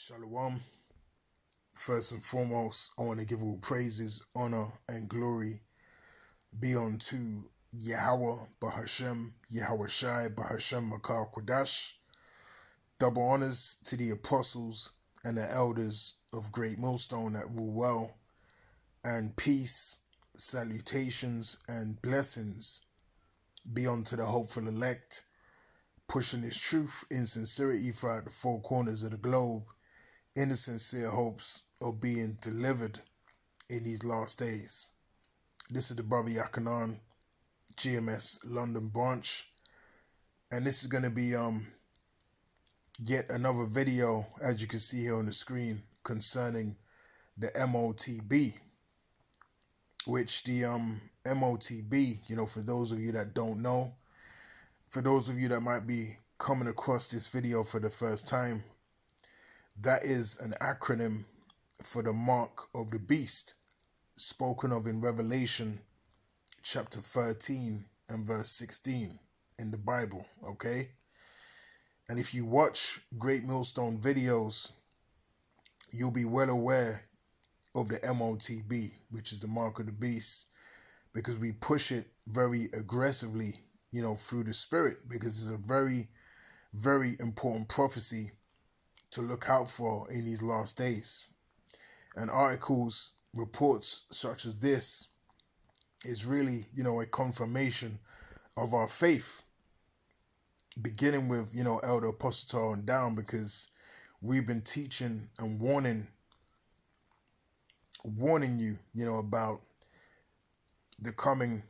Shalom. First and foremost, I want to give all praises, honor, and glory be unto Yahweh Bahashem, Yahweh Shai Bahashem Makar Kodash. Double honors to the apostles and the elders of Great Millstone that rule well, and peace, salutations, and blessings be unto the hopeful elect, pushing this truth in sincerity throughout the four corners of the globe, in the sincere hopes of being delivered in these last days. This is the brother Yakanan, GMS London branch, and this is going to be yet another video, as you can see here on the screen, concerning the MOTB, which the MOTB, for those of you that don't know, for those of you that might be coming across this video for the first time, that is an acronym for the mark of the beast, spoken of in Revelation chapter 13 and verse 16 in the Bible, okay? And if you watch Great Millstone videos, you'll be well aware of the MOTB, which is the mark of the beast, because we push it very aggressively, through the spirit, because it's a very, very important prophecy to look out for in these last days. And articles, reports such as this is really, a confirmation of our faith, beginning with, Elder Apostle and down, because we've been teaching and warning you, about the coming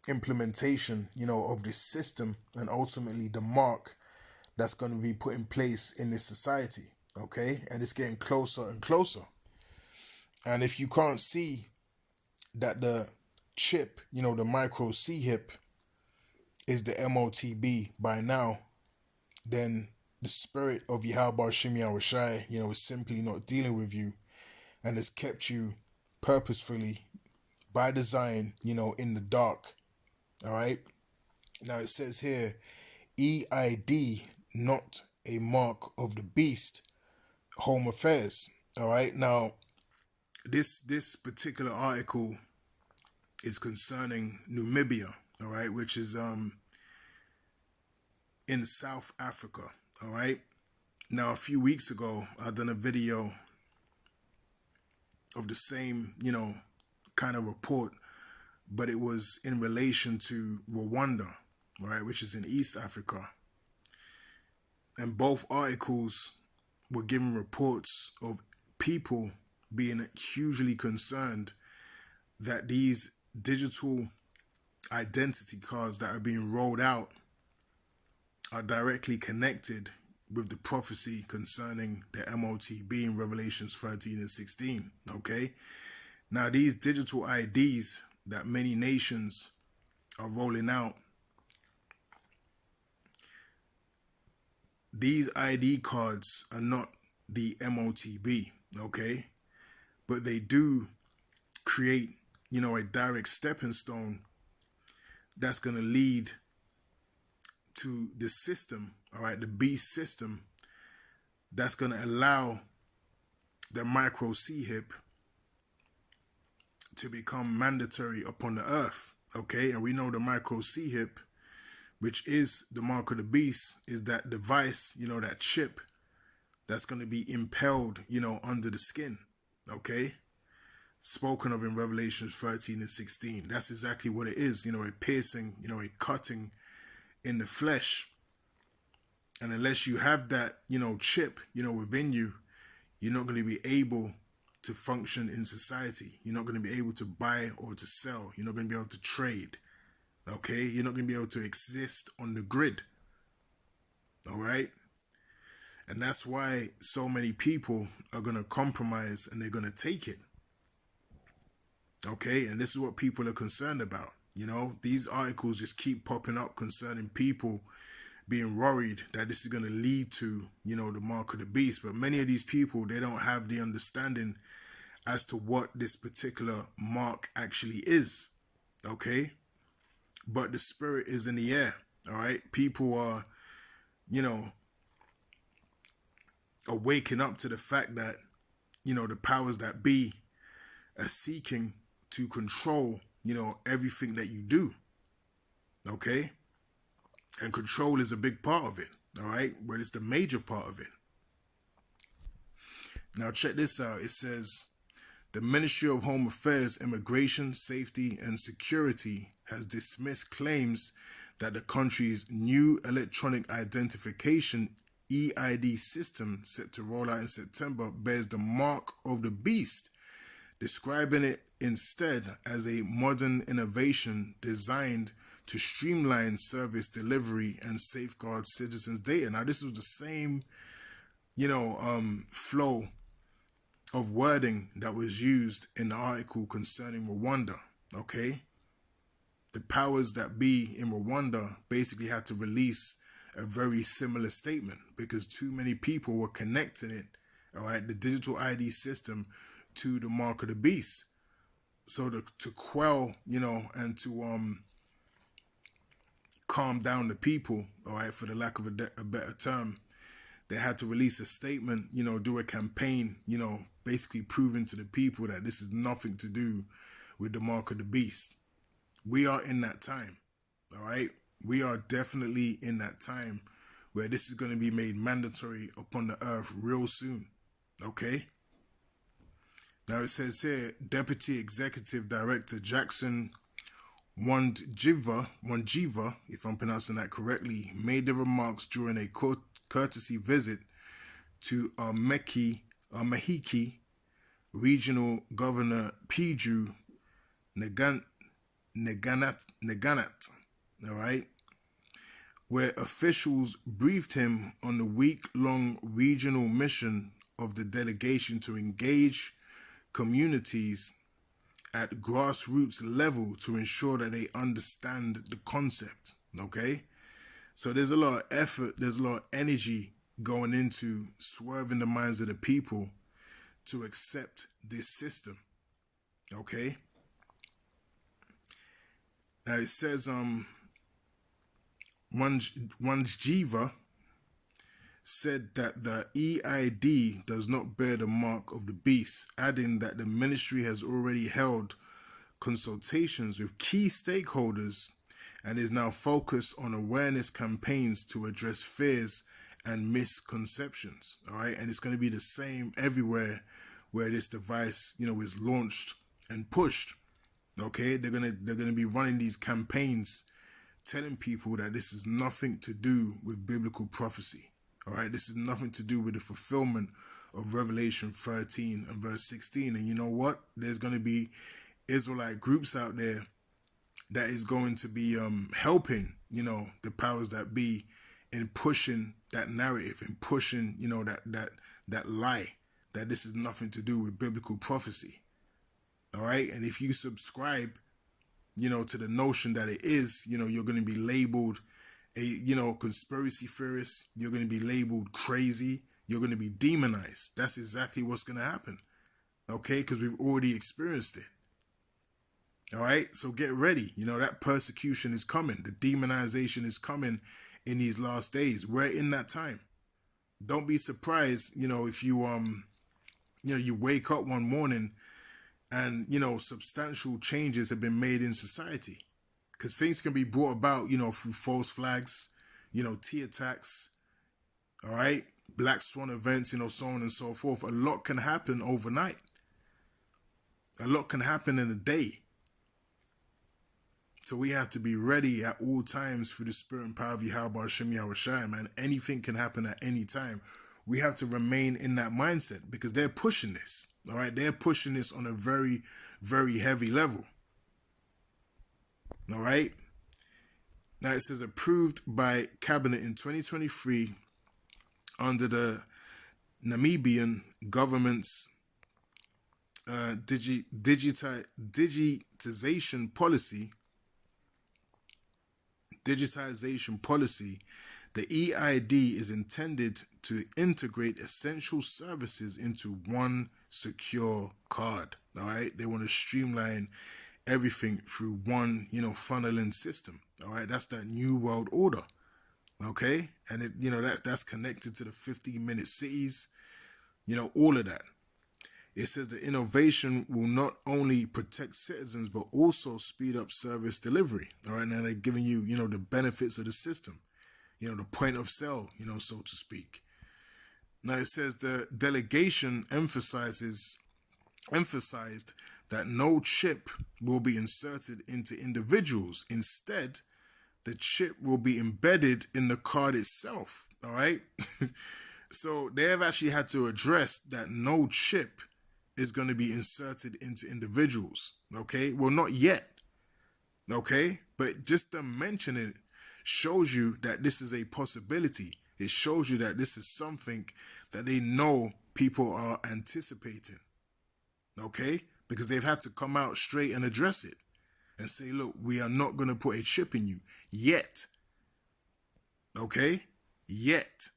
implementation, of this system, and ultimately the mark that's going to be put in place in this society, okay? And it's getting closer and closer. And if you can't see that the chip, the micro C-hip is the MOTB by now, then the spirit of Yahweh Shem Yahweh Shai, is simply not dealing with you, and has kept you purposefully, by design, in the dark, all right? Now it says here, EID, not a mark of the beast, home affairs. All right. Now, this particular article is concerning Namibia. All right, which is in South Africa. All right. Now, a few weeks ago, I done a video of the same, kind of report, but it was in relation to Rwanda, all right, which is in East Africa. And both articles were giving reports of people being hugely concerned that these digital identity cards that are being rolled out are directly connected with the prophecy concerning the MOTB in Revelations 13 and 16, okay? Now, these digital IDs that many nations are rolling out, these ID cards are not the MOTB, okay? But they do create, a direct stepping stone that's going to lead to the system, all right, the beast system, that's going to allow the micro C-hip to become mandatory upon the earth, okay? And we know the micro C-hip, which is the mark of the beast, is that device, that chip that's going to be impelled, under the skin, okay? Spoken of in Revelations 13 and 16. That's exactly what it is, a piercing, a cutting in the flesh. And unless you have that, chip, within you, you're not going to be able to function in society. You're not going to be able to buy or to sell. You're not going to be able to trade. Okay, you're not going to be able to exist on the grid. All right. And that's why so many people are going to compromise and they're going to take it. Okay. And this is what people are concerned about. These articles just keep popping up concerning people being worried that this is going to lead to, the mark of the beast. But many of these people, they don't have the understanding as to what this particular mark actually is. Okay. But the spirit is in the air, all right? People are, are waking up to the fact that, the powers that be are seeking to control, everything that you do. Okay? And control is a big part of it. All right? But it's the major part of it. Now, check this out. It says the Ministry of Home Affairs, Immigration, Safety, and Security has dismissed claims that the country's new electronic identification EID system, set to roll out in September, bears the mark of the beast, describing it instead as a modern innovation designed to streamline service delivery and safeguard citizens' data. Now, this was the same, flow of wording that was used in the article concerning Rwanda. Okay, the powers that be in Rwanda basically had to release a very similar statement because too many people were connecting it, all right, the digital ID system, to the mark of the beast. So to quell, and to calm down the people, all right, for the lack of a better term, they had to release a statement, do a campaign, basically proving to the people that this is nothing to do with the mark of the beast. We are in that time, all right? We are definitely in that time where this is going to be made mandatory upon the earth real soon, okay? Now it says here, Deputy Executive Director Jackson Wanjiva, if I'm pronouncing that correctly, made the remarks during a courtesy visit to Mahiki Regional Governor Piju Neganat, all right, where officials briefed him on the week-long regional mission of the delegation to engage communities at grassroots level to ensure that they understand the concept, okay? So there's a lot of effort, there's a lot of energy going into swerving the minds of the people to accept this system, okay? Now it says, Wanjiva said that the EID does not bear the mark of the beast, adding that the ministry has already held consultations with key stakeholders and is now focused on awareness campaigns to address fears and misconceptions. All right, and it's going to be the same everywhere where this device, is launched and pushed. Okay, they're gonna be running these campaigns, telling people that this is nothing to do with biblical prophecy. All right, this is nothing to do with the fulfillment of Revelation 13 and verse 16. And you know what? There's going to be Israelite groups out there that is going to be helping, the powers that be in pushing that narrative and pushing, that lie that this is nothing to do with biblical prophecy. All right, and if you subscribe, to the notion that it is, you're going to be labeled a, conspiracy theorist. You're going to be labeled crazy. You're going to be demonized. That's exactly what's going to happen. Okay, because we've already experienced it. All right, so get ready. That persecution is coming. The demonization is coming in these last days. We're in that time. Don't be surprised, if you you wake up one morning and, substantial changes have been made in society. Because things can be brought about, through false flags, T attacks, all right, black swan events, so on and so forth. A lot can happen overnight. A lot can happen in a day. So we have to be ready at all times for the spirit and power of Yahweh Hashem Yahushai, man. Anything can happen at any time. We have to remain in that mindset because they're pushing this. All right, they're pushing this on a very, very heavy level. All right. Now it says approved by cabinet in 2023 under the Namibian government's digitization policy. The EID is intended to integrate essential services into one secure card. All right, they want to streamline everything through one, funneling system. All right, that's that new world order. Okay, and it, that's connected to the 15-minute cities, all of that. It says the innovation will not only protect citizens but also speed up service delivery. All right, now they're giving you, the benefits of the system, the point of sale, so to speak. Now it says the delegation emphasized that no chip will be inserted into individuals. Instead, the chip will be embedded in the card itself. All right. So they have actually had to address that no chip is going to be inserted into individuals. Okay. Well, not yet. Okay. But just to mention it shows you that this is a possibility. It shows you that this is something that they know people are anticipating. Okay. Because they've had to come out straight and address it and say, look, we are not going to put a chip in you yet. Okay? Yet.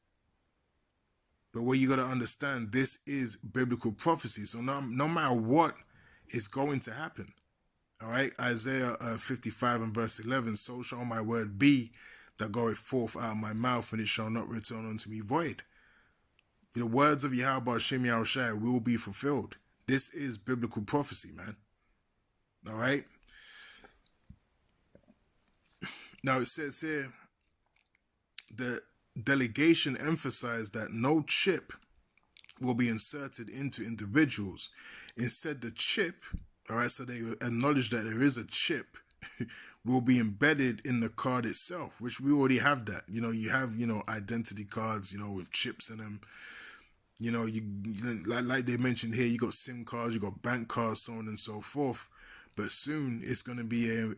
But what you got to understand, this is biblical prophecy. So no matter what is going to happen. All right? Isaiah 55 and verse 11, so shall my word be that goeth forth out of my mouth, and it shall not return unto me void. The words of Yahweh Hashem Yahushai will be fulfilled. This is biblical prophecy, man. All right? Now it says here, the delegation emphasized that no chip will be inserted into individuals. Instead, the chip, all right, so they acknowledge that there is a chip, will be embedded in the card itself, which we already have that. You have, identity cards, with chips in them. Like they mentioned here, you got SIM cards, you got bank cards, so on and so forth. But soon it's going to be a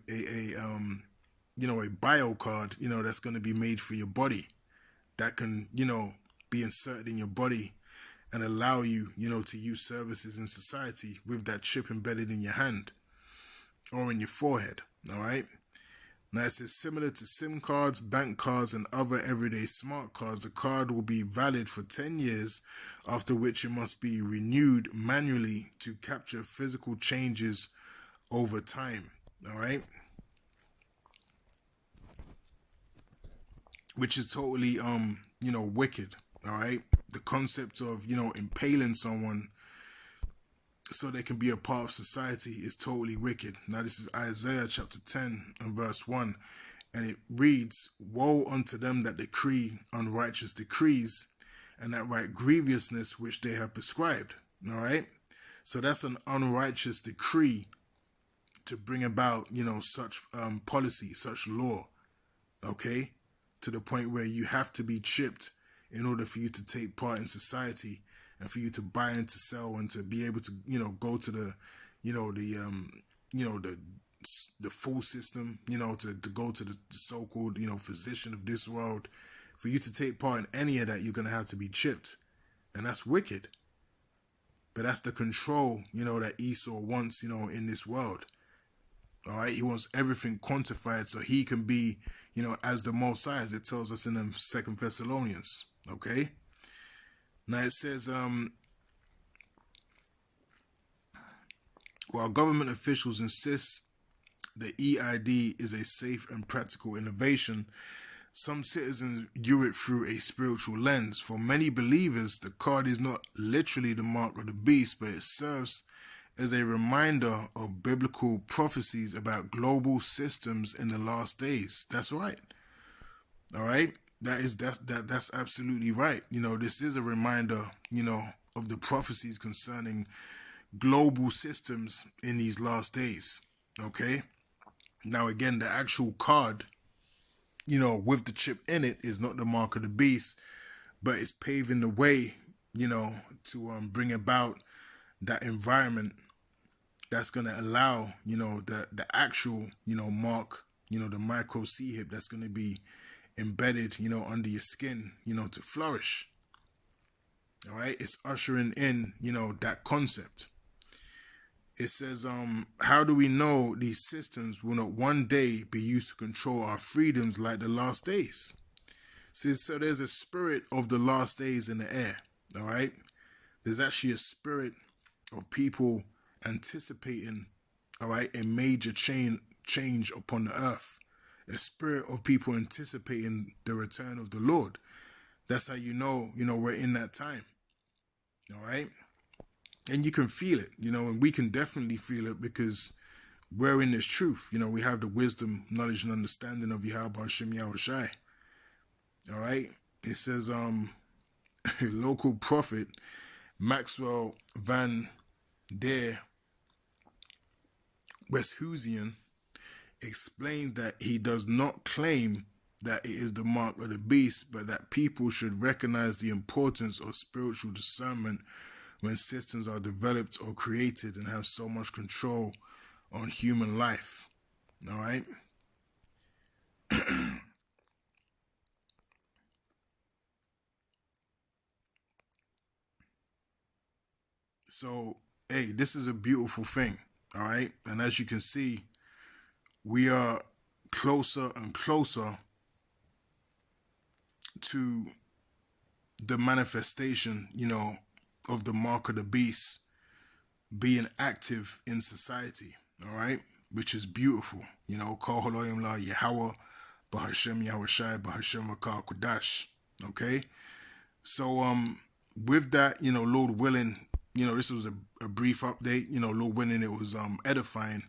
bio card, that's going to be made for your body that can, be inserted in your body and allow you, to use services in society with that chip embedded in your hand or in your forehead. All right. Now it says similar to SIM cards, bank cards, and other everyday smart cards, the card will be valid for 10 years, after which it must be renewed manually to capture physical changes over time. All right. Which is totally, wicked. All right. The concept of, impaling someone so they can be a part of society is totally wicked. Now this is Isaiah chapter 10 and verse 1. And it reads, woe unto them that decree unrighteous decrees and that write grievousness which they have prescribed. All right. So that's an unrighteous decree to bring about, such policy, such law. Okay. To the point where you have to be chipped in order for you to take part in society and for you to buy and to sell and to be able to, go to the, the full system, to go to the so-called, physician of this world. For you to take part in any of that, you're going to have to be chipped. And that's wicked. But that's the control, that Esau wants, in this world. All right. He wants everything quantified so he can be, as the Most High, as it tells us in the 2 Thessalonians. Okay. Now it says, while government officials insist the EID is a safe and practical innovation, some citizens view it through a spiritual lens. For many believers, the card is not literally the mark of the beast, but it serves as a reminder of biblical prophecies about global systems in the last days. That's right. All right. That's absolutely right. This is a reminder, of the prophecies concerning global systems in these last days. Okay. Now, again, the actual card, with the chip in it is not the mark of the beast, but it's paving the way, to bring about that environment that's going to allow, the actual, mark, the micro C-hip that's going to be embedded, under your skin, to flourish. All right. It's ushering in, that concept. It says, how do we know these systems will not one day be used to control our freedoms like the last days? So there's a spirit of the last days in the air. All right. There's actually a spirit of people anticipating, all right, a major change upon the earth. a spirit of people anticipating the return of the Lord. That's how you know, we're in that time. All right. And you can feel it, and we can definitely feel it because we're in this truth. We have the wisdom, knowledge, and understanding of Yahweh Hashem Yahweh Shai. All right. It says, local prophet Maxwell Van der Westhuizen explained that he does not claim that it is the mark of the beast, but that people should recognize the importance of spiritual discernment when systems are developed or created and have so much control on human life. All right. So, hey, this is a beautiful thing. All right. And as you can see, we are closer and closer to the manifestation, of the mark of the beast being active in society. All right. Which is beautiful. Call Haloyim La Yahweh, Bahashem Yahweh Shai, Bahashem Rakah Kodash. Okay. So, with that, Lord willing, this was a brief update. Lord willing, it was edifying.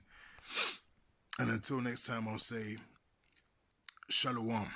And until next time, I'll say Shalom.